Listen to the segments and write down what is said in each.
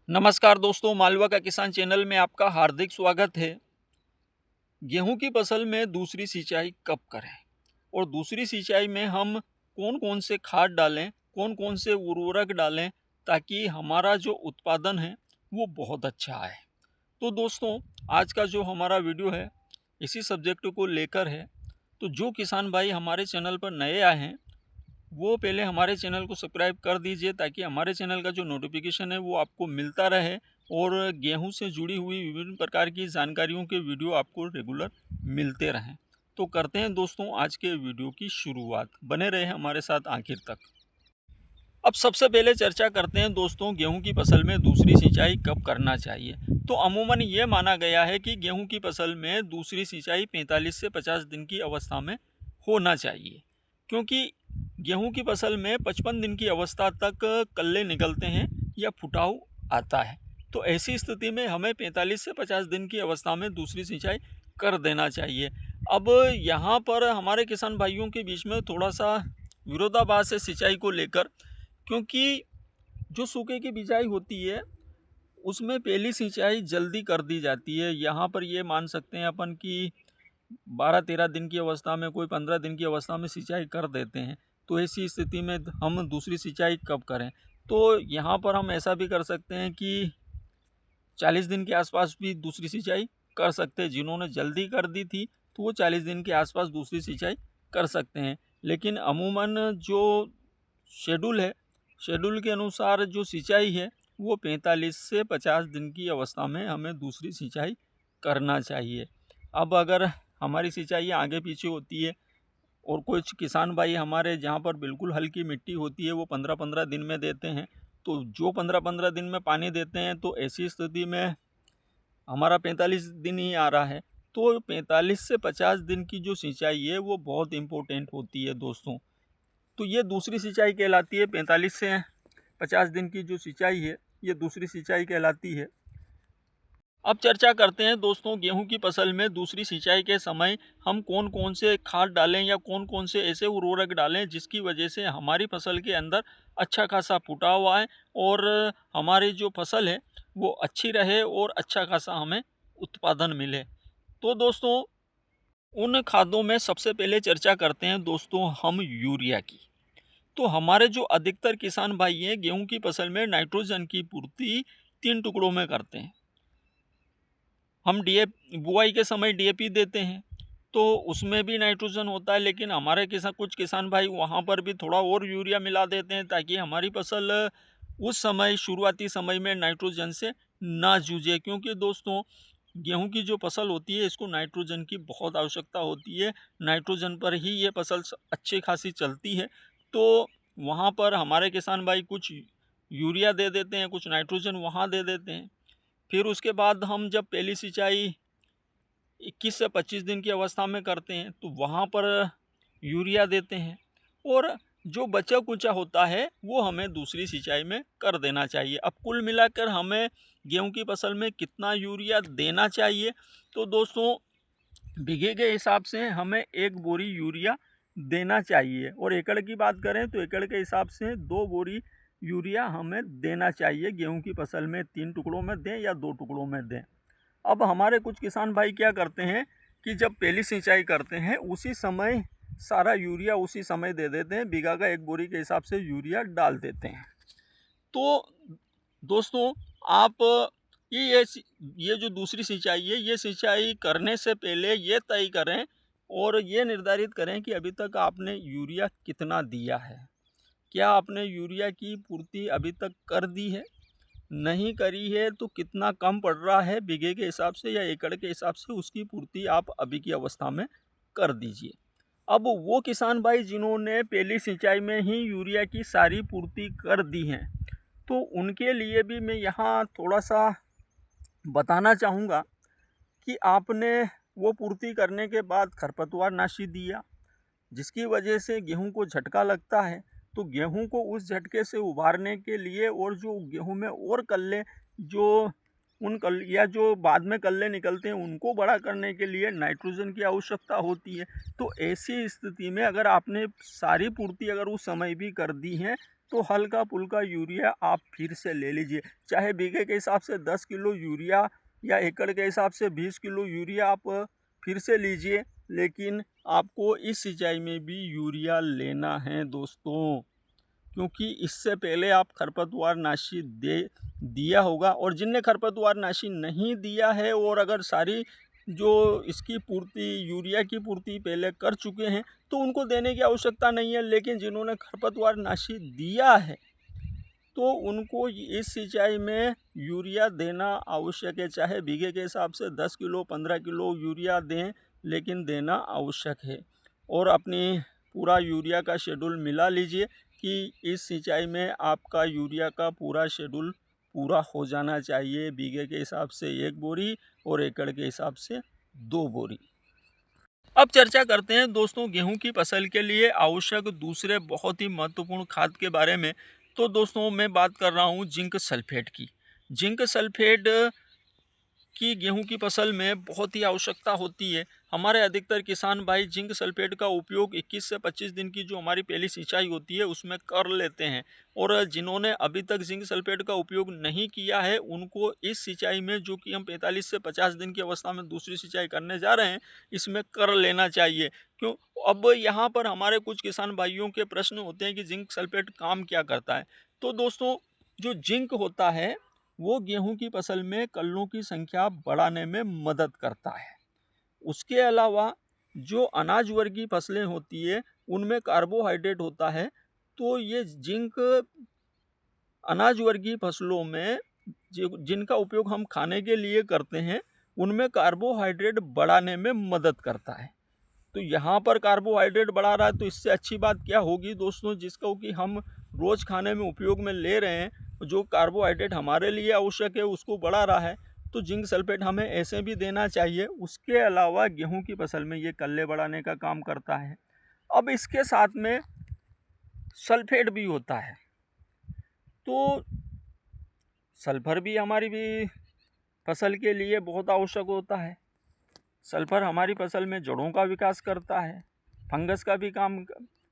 नमस्कार दोस्तों, मालवा का किसान चैनल में आपका हार्दिक स्वागत है। गेहूं की फसल में दूसरी सिंचाई कब करें और दूसरी सिंचाई में हम कौन कौन से खाद डालें, कौन कौन से उर्वरक डालें ताकि हमारा जो उत्पादन है वो बहुत अच्छा आए। तो दोस्तों, आज का जो हमारा वीडियो है इसी सब्जेक्ट को लेकर है। तो जो किसान भाई हमारे चैनल पर नए आए हैं वो पहले हमारे चैनल को सब्सक्राइब कर दीजिए ताकि हमारे चैनल का जो नोटिफिकेशन है वो आपको मिलता रहे और गेहूं से जुड़ी हुई विभिन्न प्रकार की जानकारियों के वीडियो आपको रेगुलर मिलते रहें। तो करते हैं दोस्तों आज के वीडियो की शुरुआत, बने रहे हमारे साथ आखिर तक। अब सबसे पहले चर्चा करते हैं दोस्तों, गेहूं की फसल में दूसरी सिंचाई कब करना चाहिए। तो अमूमन ये माना गया है कि गेहूं की फसल में दूसरी सिंचाई 45 से 50 दिन की अवस्था में होना चाहिए, क्योंकि गेहूं की फसल में 55 दिन की अवस्था तक कल्ले निकलते हैं या फुटाव आता है। तो ऐसी स्थिति में हमें 45 से 50 दिन की अवस्था में दूसरी सिंचाई कर देना चाहिए। अब यहाँ पर हमारे किसान भाइयों के बीच में थोड़ा सा विरोधाभास है सिंचाई को लेकर, क्योंकि जो सूखे की बिजाई होती है उसमें पहली सिंचाई जल्दी कर दी जाती है। यहाँ पर ये मान सकते हैं अपन कि 12-13 दिन की अवस्था में, कोई 15 दिन की अवस्था में सिंचाई कर देते हैं। तो ऐसी स्थिति में हम दूसरी सिंचाई कब करें? तो यहाँ पर हम ऐसा भी कर सकते हैं कि 40 दिन के आसपास भी दूसरी सिंचाई कर सकते हैं। जिन्होंने जल्दी कर दी थी तो वो 40 दिन के आसपास दूसरी सिंचाई कर सकते हैं। लेकिन अमूमन जो शेड्यूल है, शेड्यूल के अनुसार जो सिंचाई है वो 45 से 50 दिन की अवस्था में हमें दूसरी सिंचाई करना चाहिए। अब अगर हमारी सिंचाई आगे पीछे होती है और कुछ किसान भाई हमारे जहाँ पर बिल्कुल हल्की मिट्टी होती है वो 15-15 दिन में देते हैं, तो जो 15-15 दिन में पानी देते हैं तो ऐसी स्थिति में हमारा 45 दिन ही आ रहा है। तो 45 से 50 दिन की जो सिंचाई है वो बहुत इम्पोर्टेंट होती है दोस्तों। तो ये दूसरी सिंचाई कहलाती है। 45 से 50 दिन की जो सिंचाई है ये दूसरी सिंचाई कहलाती है। अब चर्चा करते हैं दोस्तों, गेहूं की फसल में दूसरी सिंचाई के समय हम कौन कौन से खाद डालें या कौन कौन से ऐसे उर्वरक डालें जिसकी वजह से हमारी फसल के अंदर अच्छा खासा फुटाव आए और हमारी जो फसल है वो अच्छी रहे और अच्छा खासा हमें उत्पादन मिले। तो दोस्तों, उन खादों में सबसे पहले चर्चा करते हैं दोस्तों हम यूरिया की। तो हमारे जो अधिकतर किसान भाई हैं गेहूं की फसल में नाइट्रोजन की पूर्ति 3 टुकड़ों में करते हैं। हम बुआई के समय डीएपी देते हैं तो उसमें भी नाइट्रोजन होता है, लेकिन हमारे कुछ किसान भाई वहाँ पर भी थोड़ा और यूरिया मिला देते हैं ताकि हमारी फसल उस समय शुरुआती समय में नाइट्रोजन से ना जूझे। क्योंकि दोस्तों, गेहूं की जो फसल होती है इसको नाइट्रोजन की बहुत आवश्यकता होती है। नाइट्रोजन पर ही ये फसल अच्छी खासी चलती है। तो वहाँ पर हमारे किसान भाई कुछ यूरिया दे देते हैं, कुछ नाइट्रोजन वहाँ दे देते हैं। फिर उसके बाद हम जब पहली सिंचाई 21 से 25 दिन की अवस्था में करते हैं तो वहाँ पर यूरिया देते हैं और जो बचा कुचा होता है वो हमें दूसरी सिंचाई में कर देना चाहिए। अब कुल मिलाकर हमें गेहूं की फसल में कितना यूरिया देना चाहिए? तो दोस्तों, बीघे के हिसाब से हमें 1 बोरी यूरिया देना चाहिए और एकड़ की बात करें तो एकड़ के हिसाब से 2 बोरी यूरिया हमें देना चाहिए। गेहूं की फसल में 3 टुकड़ों में दें या 2 टुकड़ों में दें। अब हमारे कुछ किसान भाई क्या करते हैं कि जब पहली सिंचाई करते हैं उसी समय सारा यूरिया उसी समय दे देते हैं, बीघा का 1 बोरी के हिसाब से यूरिया डाल देते हैं। तो दोस्तों, आप ये जो दूसरी सिंचाई है ये सिंचाई करने से पहले ये तय करें और ये निर्धारित करें कि अभी तक आपने यूरिया कितना दिया है। क्या आपने यूरिया की पूर्ति अभी तक कर दी है? नहीं करी है तो कितना कम पड़ रहा है बीघे के हिसाब से या एकड़ के हिसाब से, उसकी पूर्ति आप अभी की अवस्था में कर दीजिए। अब वो किसान भाई जिन्होंने पहली सिंचाई में ही यूरिया की सारी पूर्ति कर दी है तो उनके लिए भी मैं यहाँ थोड़ा सा बताना चाहूँगा कि आपने वो पूर्ति करने के बाद खरपतवार नाशी दिया जिसकी वजह से गेहूं को झटका लगता है। तो गेहूं को उस झटके से उभारने के लिए और जो गेहूं में और कल्ले जो उन कल या जो बाद में कल्ले निकलते हैं उनको बड़ा करने के लिए नाइट्रोजन की आवश्यकता होती है। तो ऐसी स्थिति में अगर आपने सारी पूर्ति अगर उस समय भी कर दी है तो हल्का फुल्का यूरिया आप फिर से ले लीजिए। चाहे बीघे के हिसाब से 10 किलो यूरिया या एकड़ के हिसाब से 20 किलो यूरिया आप फिर से लीजिए, लेकिन आपको इस सिंचाई में भी यूरिया लेना है दोस्तों, क्योंकि इससे पहले आप खरपतवार नाशी दिया होगा, और जिनने खरपतवार नाशी नहीं दिया है और अगर सारी जो इसकी पूर्ति यूरिया की पूर्ति पहले कर चुके हैं तो उनको देने की आवश्यकता नहीं है, लेकिन जिन्होंने खरपतवार नाशी दिया है तो उनको इस सिंचाई में यूरिया देना आवश्यक है। चाहे बीघे के हिसाब से 10 किलो 15 किलो यूरिया दें, लेकिन देना आवश्यक है। और अपनी पूरा यूरिया का शेड्यूल मिला लीजिए कि इस सिंचाई में आपका यूरिया का पूरा शेड्यूल पूरा हो जाना चाहिए। बीघे के हिसाब से 1 बोरी और एकड़ के हिसाब से 2 बोरी। अब चर्चा करते हैं दोस्तों गेहूं की फसल के लिए आवश्यक दूसरे बहुत ही महत्वपूर्ण खाद के बारे में। तो दोस्तों मैं बात कर रहा हूं जिंक सल्फेट की। जिंक सल्फेट की गेहूं की फसल में बहुत ही आवश्यकता होती है। हमारे अधिकतर किसान भाई जिंक सल्फेट का उपयोग 21 से 25 दिन की जो हमारी पहली सिंचाई होती है उसमें कर लेते हैं, और जिन्होंने अभी तक जिंक सल्फेट का उपयोग नहीं किया है उनको इस सिंचाई में, जो कि हम 45 से 50 दिन की अवस्था में दूसरी सिंचाई करने जा रहे हैं, इसमें कर लेना चाहिए। क्यों? अब यहाँ पर हमारे कुछ किसान भाइयों के प्रश्न होते हैं कि जिंक सल्फेट काम क्या करता है। तो दोस्तों जो जिंक होता है वो गेहूं की फसल में कल्लों की संख्या बढ़ाने में मदद करता है। उसके अलावा जो अनाज वर्गीय फसलें होती है उनमें कार्बोहाइड्रेट होता है, तो ये जिंक अनाज वर्गीय फसलों में जिनका उपयोग हम खाने के लिए करते हैं उनमें कार्बोहाइड्रेट बढ़ाने में मदद करता है। तो यहाँ पर कार्बोहाइड्रेट बढ़ा रहा है तो इससे अच्छी बात क्या होगी दोस्तों, जिसका कि हम रोज़ खाने में उपयोग में ले रहे हैं, जो कार्बोहाइड्रेट हमारे लिए आवश्यक है उसको बढ़ा रहा है, तो जिंक सल्फेट हमें ऐसे भी देना चाहिए। उसके अलावा गेहूं की फसल में ये कल्ले बढ़ाने का काम करता है। अब इसके साथ में सल्फेट भी होता है, तो सल्फर भी हमारी भी फसल के लिए बहुत आवश्यक होता है। सल्फर हमारी फसल में जड़ों का विकास करता है, फंगस का भी काम,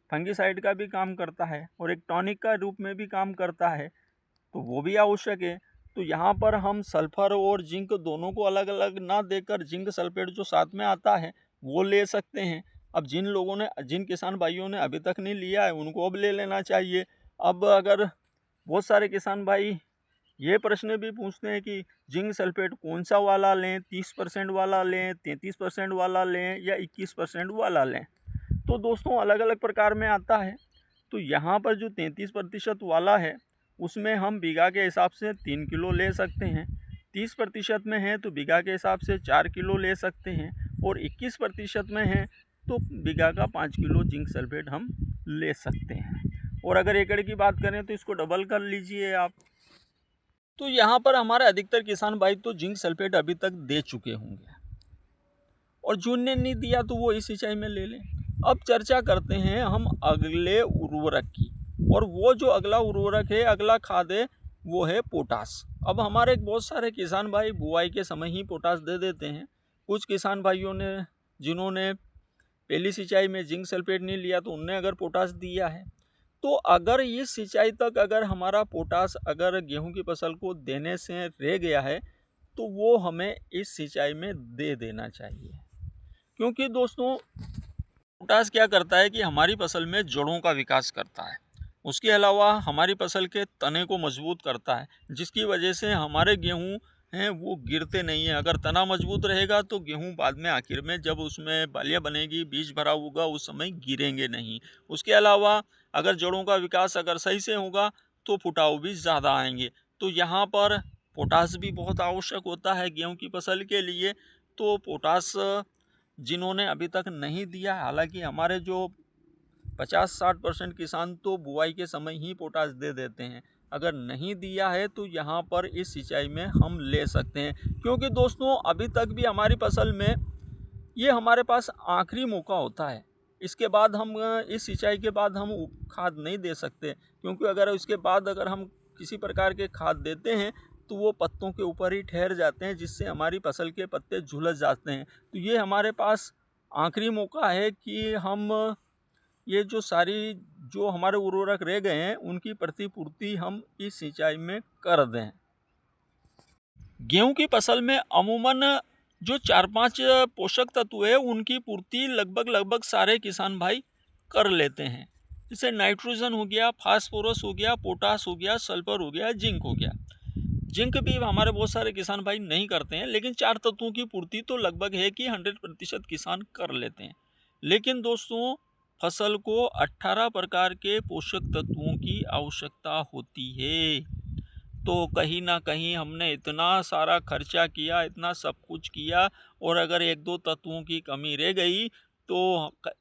फंगिसाइड का भी काम करता है, और एक टॉनिक का रूप में भी काम करता है, तो वो भी आवश्यक है। तो यहाँ पर हम सल्फर और जिंक दोनों को अलग अलग ना देकर जिंक सल्फेट जो साथ में आता है वो ले सकते हैं। अब जिन किसान भाइयों ने अभी तक नहीं लिया है उनको अब ले लेना चाहिए। अब अगर बहुत सारे किसान भाई ये प्रश्न भी पूछते हैं कि जिंक सल्फेट कौन सा वाला लें, 30% वाला लें, 33% वाला लें या 21% वाला लें, तो दोस्तों अलग अलग प्रकार में आता है। तो यहाँ पर जो 33% वाला है उसमें हम बीघा के हिसाब से 3 किलो ले सकते हैं, 30% में है तो बीघा के हिसाब से 4 किलो ले सकते हैं, और 21% में है तो बीघा का 5 किलो जिंक सल्फेट हम ले सकते हैं। और अगर एकड़ की बात करें तो इसको डबल कर लीजिए आप। तो यहाँ पर हमारे अधिकतर किसान भाई तो जिंक सल्फेट अभी तक दे चुके होंगे, और जिनने नहीं दिया तो वो इस सिंचाई में ले लें। अब चर्चा करते हैं हम अगले उर्वरक की, और वो जो अगला उर्वरक है, अगला खाद है, वो है पोटास। अब हमारे बहुत सारे किसान भाई बुआई के समय ही पोटास दे देते हैं। कुछ किसान भाइयों ने जिन्होंने पहली सिंचाई में जिंक सल्फेट नहीं लिया तो उनने अगर पोटास दिया है, तो अगर इस सिंचाई तक अगर हमारा पोटास अगर गेहूं की फसल को देने से रह गया है तो वो हमें इस सिंचाई में दे देना चाहिए। क्योंकि दोस्तों पोटास क्या करता है कि हमारी फसल में जड़ों का विकास करता है, उसके अलावा हमारी फसल के तने को मजबूत करता है, जिसकी वजह से हमारे गेहूं हैं वो गिरते नहीं हैं। अगर तना मजबूत रहेगा तो गेहूं बाद में आखिर में जब उसमें बालियाँ बनेगी, बीज भरा होगा, उस समय गिरेंगे नहीं। उसके अलावा अगर जड़ों का विकास अगर सही से होगा तो फुटाव भी ज़्यादा आएंगे। तो यहाँ पर पोटास भी बहुत आवश्यक होता है गेहूँ की फसल के लिए। तो पोटास जिन्होंने अभी तक नहीं दिया, हालांकि हमारे जो 50-60% किसान तो बुआई के समय ही पोटास दे देते हैं, अगर नहीं दिया है तो यहाँ पर इस सिंचाई में हम ले सकते हैं। क्योंकि दोस्तों अभी तक भी हमारी फसल में ये हमारे पास आखिरी मौका होता है, इसके बाद हम इस सिंचाई के बाद हम खाद नहीं दे सकते, क्योंकि अगर इसके बाद अगर हम किसी प्रकार के खाद देते हैं तो वो पत्तों के ऊपर ही ठहर जाते हैं, जिससे हमारी फसल के पत्ते झुलस जाते हैं। तो ये हमारे पास आखिरी मौका है कि हम ये जो सारी जो हमारे उर्वरक रह गए हैं उनकी प्रतिपूर्ति हम इस सिंचाई में कर दें। गेहूं की फसल में अमूमन जो 4-5 पोषक तत्व है उनकी पूर्ति लगभग सारे किसान भाई कर लेते हैं। जैसे नाइट्रोजन हो गया, फास्फोरस हो गया, पोटास हो गया, सल्फर हो गया, जिंक हो गया। जिंक भी हमारे बहुत सारे किसान भाई नहीं करते हैं, लेकिन 4 तत्वों की पूर्ति तो लगभग है कि 100% किसान कर लेते हैं। लेकिन दोस्तों फसल को 18 प्रकार के पोषक तत्वों की आवश्यकता होती है। तो कहीं ना कहीं हमने इतना सारा खर्चा किया, इतना सब कुछ किया, और अगर 1-2 तत्वों की कमी रह गई तो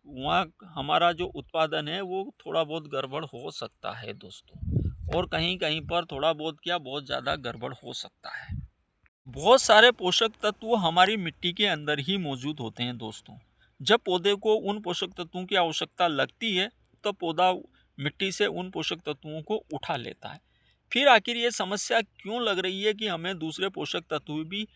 वहाँ हमारा जो उत्पादन है वो थोड़ा बहुत गड़बड़ हो सकता है दोस्तों, और कहीं कहीं पर थोड़ा बहुत क्या बहुत ज़्यादा गड़बड़ हो सकता है। बहुत सारे पोषक तत्व हमारी मिट्टी के अंदर ही मौजूद होते हैं दोस्तों। जब पौधे को उन पोषक तत्वों की आवश्यकता लगती है तो पौधा मिट्टी से उन पोषक तत्वों को उठा लेता है। फिर आखिर ये समस्या क्यों लग रही है कि हमें दूसरे पोषक तत्व भी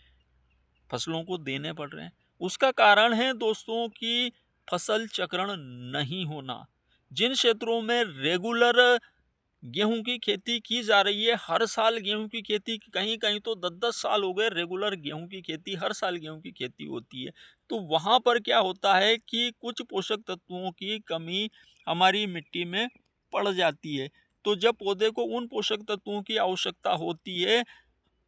फसलों को देने पड़ रहे हैं? उसका कारण है दोस्तों कि फसल चक्रण नहीं होना। जिन क्षेत्रों में रेगुलर गेहूं की खेती की जा रही है, हर साल गेहूं की खेती, कहीं कहीं तो 10-10 साल हो गए रेगुलर गेहूं की खेती, हर साल गेहूं की खेती होती है, तो वहां पर क्या होता है कि कुछ पोषक तत्वों की कमी हमारी मिट्टी में पड़ जाती है। तो जब पौधे को उन पोषक तत्वों की आवश्यकता होती है,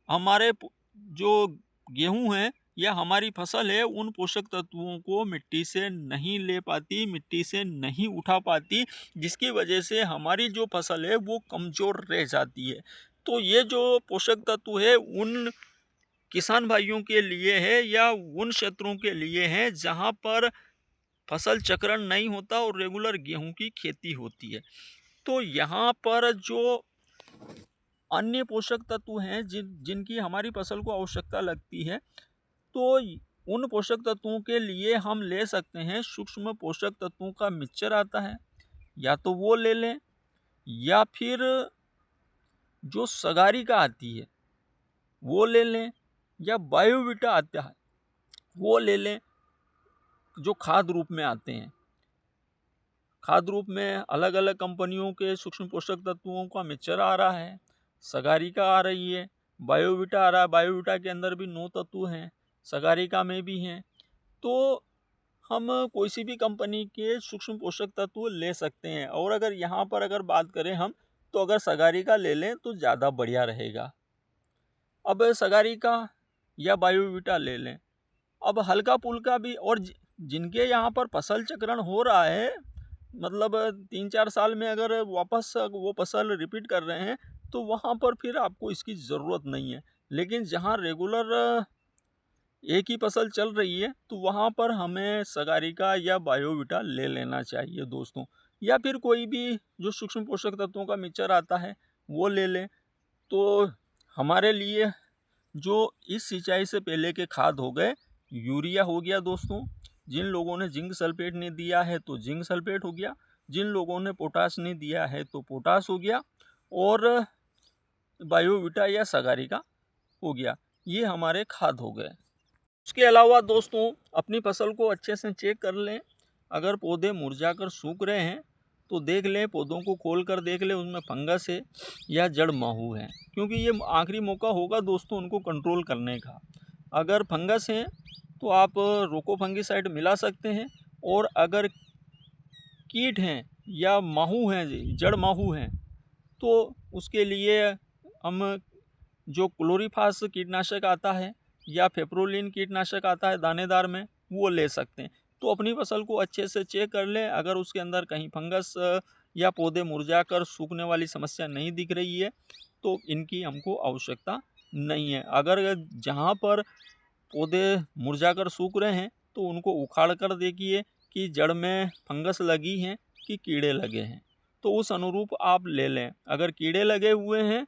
हमारे जो गेहूं है या हमारी फसल है उन पोषक तत्वों को मिट्टी से नहीं ले पाती, मिट्टी से नहीं उठा पाती, जिसकी वजह से हमारी जो फसल है वो कमज़ोर रह जाती है। तो ये जो पोषक तत्व है उन किसान भाइयों के लिए है या उन क्षेत्रों के लिए है जहाँ पर फसल चक्रण नहीं होता और रेगुलर गेहूं की खेती होती है। तो यहाँ पर जो अन्य पोषक तत्व हैं जिनकी हमारी फसल को आवश्यकता लगती है, तो उन पोषक तत्वों के लिए हम ले सकते हैं सूक्ष्म पोषक तत्वों का मिक्सचर आता है, या तो वो ले लें, या फिर जो सगारिका आती है वो ले लें, या बायोविटा आता है वो ले लें, जो खाद रूप में आते हैं। खाद रूप में अलग अलग कंपनियों के सूक्ष्म पोषक तत्वों का मिक्सचर आ रहा है, सगारिका आ रही है, बायोविटा आ रहा है। बायोविटा के अंदर भी 9 तत्व हैं, सगारिका में भी हैं। तो हम कोई सी भी कंपनी के सूक्ष्म पोषक तत्व ले सकते हैं। और अगर यहाँ पर अगर बात करें हम, तो अगर सगारिका ले लें तो ज़्यादा बढ़िया रहेगा। अब सगारिका या बायोविटा ले लें। अब हल्का पुल्का भी, और जिनके यहाँ पर फसल चक्रण हो रहा है, मतलब 3-4 साल में अगर वापस वो फसल रिपीट कर रहे हैं, तो वहाँ पर फिर आपको इसकी ज़रूरत नहीं है। लेकिन जहाँ रेगुलर एक ही फसल चल रही है, तो वहाँ पर हमें सगारिका या बायोविटा ले लेना चाहिए दोस्तों। या फिर कोई भी जो सूक्ष्म पोषक तत्वों का मिक्सचर आता है वो ले लें। तो हमारे लिए जो इस सिंचाई से पहले के खाद हो गए, यूरिया हो गया दोस्तों, जिन लोगों ने जिंक सल्फेट नहीं दिया है तो जिंक सल्फेट हो गया, जिन लोगों ने पोटास नहीं दिया है तो पोटास हो गया, और बायोविटा या सगारिका हो गया। ये हमारे खाद हो गए। उसके अलावा दोस्तों अपनी फसल को अच्छे से चेक कर लें। अगर पौधे मुरझाकर सूख रहे हैं तो देख लें, पौधों को खोल कर देख लें उनमें फंगस है या जड़ माहू है, क्योंकि ये आखिरी मौका होगा दोस्तों उनको कंट्रोल करने का। अगर फंगस है तो आप रोको फंगिसाइड मिला सकते हैं, और अगर कीट हैं या माहू हैं, जड़ माहू हैं, तो उसके लिए हम जो क्लोरीफास कीटनाशक आता है या फेप्रोलिन कीटनाशक आता है दानेदार में, वो ले सकते हैं। तो अपनी फसल को अच्छे से चेक कर लें। अगर उसके अंदर कहीं फंगस या पौधे मुरझाकर सूखने वाली समस्या नहीं दिख रही है तो इनकी हमको आवश्यकता नहीं है। अगर जहाँ पर पौधे मुरझाकर सूख रहे हैं तो उनको उखाड़ कर देखिए कि जड़ में फंगस लगी हैं कि कीड़े लगे हैं, तो उस अनुरूप आप ले लें। अगर कीड़े लगे हुए हैं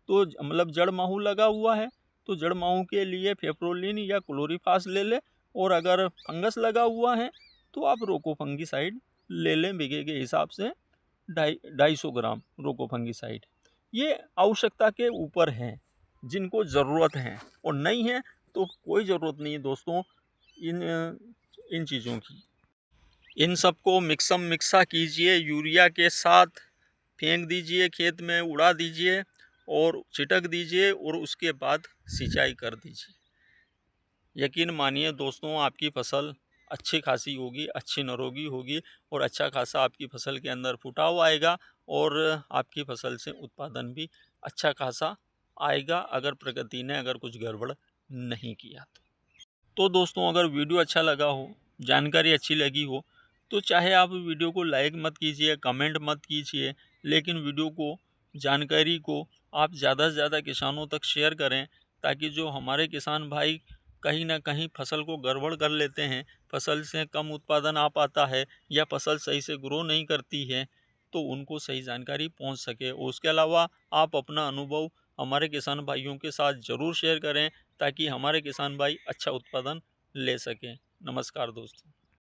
तो मतलब जड़ माहू लगा हुआ है तो जड़ माहू के लिए फेप्रोलिन या क्लोरीफास ले लें, और अगर फंगस लगा हुआ है तो आप रोको फंगिसाइड ले लें बीघे के हिसाब से 250 ग्राम रोको फंगिसाइड। ये आवश्यकता के ऊपर हैं, जिनको ज़रूरत है, और नहीं है तो कोई ज़रूरत नहीं है दोस्तों इन चीज़ों की। इन सबको मिक्सा कीजिए, यूरिया के साथ फेंक दीजिए, खेत में उड़ा दीजिए और छिटक दीजिए और उसके बाद सिंचाई कर दीजिए। यकीन मानिए दोस्तों, आपकी फसल अच्छी खासी होगी, अच्छी निरोगी होगी और अच्छा खासा आपकी फसल के अंदर फुटाव आएगा और आपकी फसल से उत्पादन भी अच्छा खासा आएगा, अगर प्रकृति ने अगर कुछ गड़बड़ नहीं किया तो दोस्तों, अगर वीडियो अच्छा लगा हो, जानकारी अच्छी लगी हो, तो चाहे आप वीडियो को लाइक मत कीजिए, कमेंट मत कीजिए, लेकिन वीडियो को, जानकारी को आप ज़्यादा से ज़्यादा किसानों तक शेयर करें, ताकि जो हमारे किसान भाई कहीं ना कहीं फसल को गड़बड़ कर लेते हैं, फसल से कम उत्पादन आ पाता है या फसल सही से ग्रो नहीं करती है, तो उनको सही जानकारी पहुंच सके। और उसके अलावा आप अपना अनुभव हमारे किसान भाइयों के साथ ज़रूर शेयर करें, ताकि हमारे किसान भाई अच्छा उत्पादन ले सकें। नमस्कार दोस्तों।